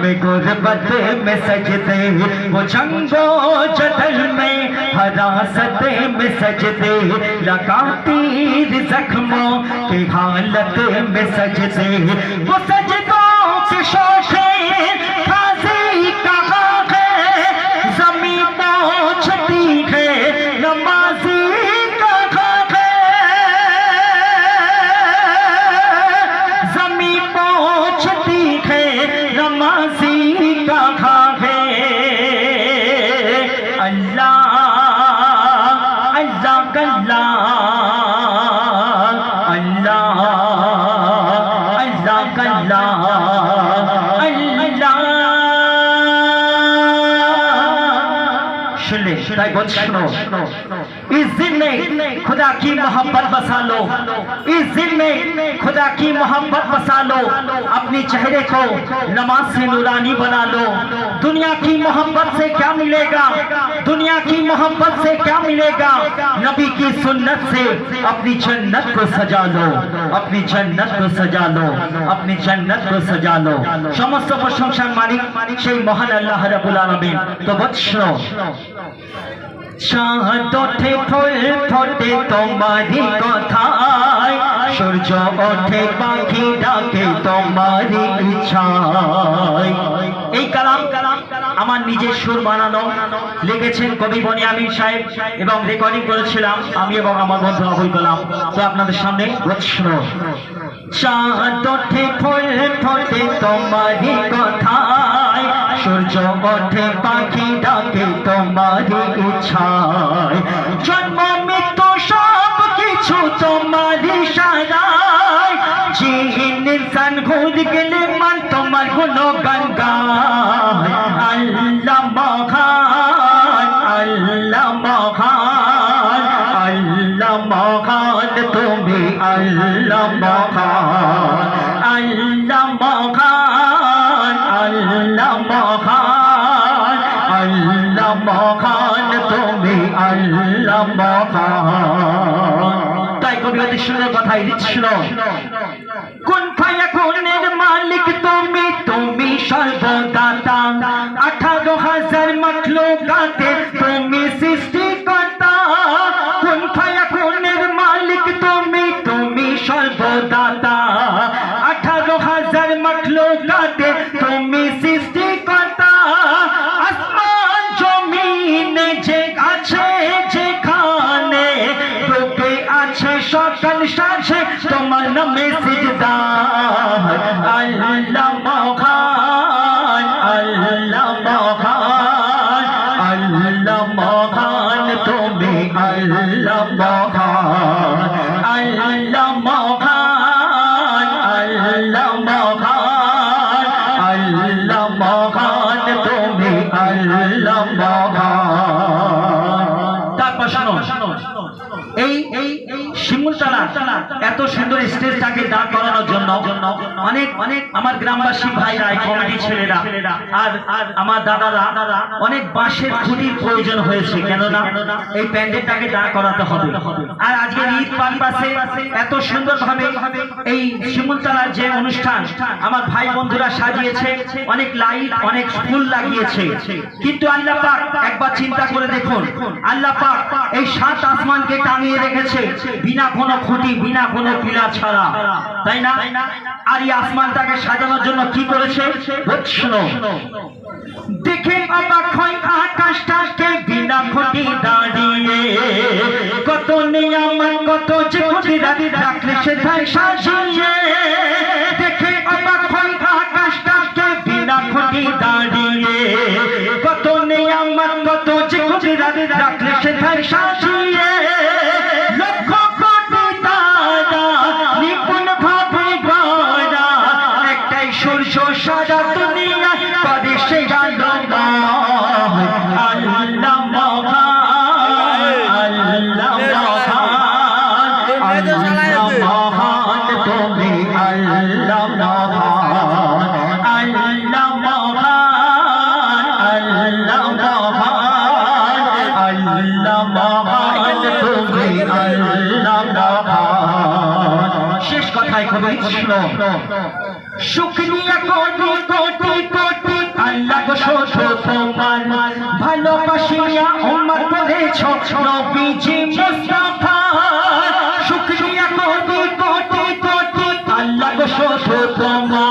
में गुर्बत में सजदे, वो जंगो जदल में हरासत में सजदे, लगा तीर जख्मों की हालत में सजदे, वो सजदों की शौक़ें खाज़ी कहाँ है, ज़मीं पहुँचती है नमाज़ी कहाँ है, ज़मीं पहुँचती है नमाज़ी कहाँ है। अल्लाह अल्लाह अल्लाह अल्लाह अल्लाह अल्लाह सुन ले ताई बहुत सुनो, इस दिल में खुदा की मोहब्बत बसा लो, इस दिल में खुदा की मोहब्बत बसा लो, अपनी चेहरे को नमाज से नूरानी बना लो। दुनिया की मोहब्बत से क्या मिलेगा, दुनिया की मोहब्बत से क्या मिलेगा, नबी की सुन्नत से अपनी जन्नत को सजा लो, अपनी जन्नत को सजा लो, अपनी जन्नत को सजा लो। समस्त प्रशंसार मालिक সেই মহান আল্লাহ রাব্বুল আলামিন। তো বৎসর চাঁদ ওঠে ফুল ফোটে তোমারি কথায়, সূর্য ওঠে পাখি ডাকে তোমারি ইচ্ছায়। এই কালাম আমার নিজের সুর বানানো, লিখেছেন কবি বনিয়ামিন সাহেব এবং রেকর্ডিং করেছিলাম আমি এবং আমার বন্ধু আবুল কালাম। তো আপনাদের সামনে বৎসর চাঁদ ওঠে ফুল ফোটে তোমারি কথায়, সূর্য ওঠে পাখি ডাকে তোমারি ইচ্ছায়, জন্ম মৃত্যু সব কিছু তোমারি ইশারায়, জিন ইনসান ঘুরে গেলে মান তোমার গুণগান গায়। আল্লাহ মহান আল্লাহ মহান আল্লাহ মহান তুমি আল্লাহ মহান আল্লাহ মহান আল্লাহ মহান আল্লাহ মহান তুমি আল্লাহ মহান। তাই কবি অতি সুন্দর কথাই লিখছিল, কোন ফায়াকুনের মালিক তুমি, তুমি সর্বদাতা, 18,000 মখলুকাতে তুমি সৃষ্টিকর্তা। কোন ফায়াকুনের মালিক তুমি, তুমি সর্বদাতা, 18,000 মখলুকাতে তুমি সৃষ্টিকর্তা। আসমান জমিনে যে আছে যেখানে, রূপে আছে সকল সাজে তোমার নামে সিজদা। আল্লাহ মহান আল্লাহ মহান আল্লাহ মহান তুমি আল্লাহ মহান আল্লাহ মহান আল্লাহ মহান আল্লাহ মহান তুমি আল্লাহ মহান। তারপর শোনো, এই শিমুলতলা এত সুন্দর স্টেজটাকে দাঁড় করানোর জন্য অনেক আমার গ্রামবাসী ভাইরা, কমিটি ছেলেরা আর আমার দাদারা অনেক বাঁশের খুঁটির প্রয়োজন হয়েছে, কেননা এই প্যান্ডেলটাকে দাঁড় করাতে হবে। আর আজকে ঈদ পাশে এত সুন্দরভাবে এই শিমুলতলার যে অনুষ্ঠান আমার ভাই বন্ধুরা সাজিয়েছে, অনেক লাইট অনেক ফুল লাগিয়েছে, কিন্তু আল্লাহ পাক একবার চিন্তা করে দেখুন, আল্লাহ পাক এই 7 আসমানকে টাঙিয়ে রেখেছে বিনা কোনো খুঁটি বিনা কোনো পিলার ছাড়া, তাই না? আর এই আসমানটাকে সাজানোর জন্য কি করেছে শোনো, দেখে অবাক হয় আকাশটাকে বিনা খুঁটি দাঁড়িয়ে, কত নিয়ামত কত যে কুদরত রাখলে সেটাই সাজিয়ে। দেখে অবাক হয় আকাশটাকে বিনা খুঁটি দাঁড়িয়ে, কত নিয়ামত কত যে কুদরত রাখলে সেটাই সাজিয়ে। লক্ষ কোটি তারা নিপুণ ভাবে গড়া, একটাই সূর্য সারা দুনিয়া করে সে আলো। আল্লাহ মহান আল্লাহ মহান আল্লাহ মহান তুমি আল্লাহ মহান আল্লাহ মহান আল্লাহ মহান আল্লাহ মহান তুমি আল্লাহ মহান। শেষ কথায় কবি শুনো শুকরিয়া কোটি কোটি কোটি আল্লাহ গো শোধ তোমার ভালোবাসিয়া উম্মত করেছ নবীজি মুস্তাফা শুকরিয়া কোটি কোটি কোটি আল্লাহ গো শোধ তোমার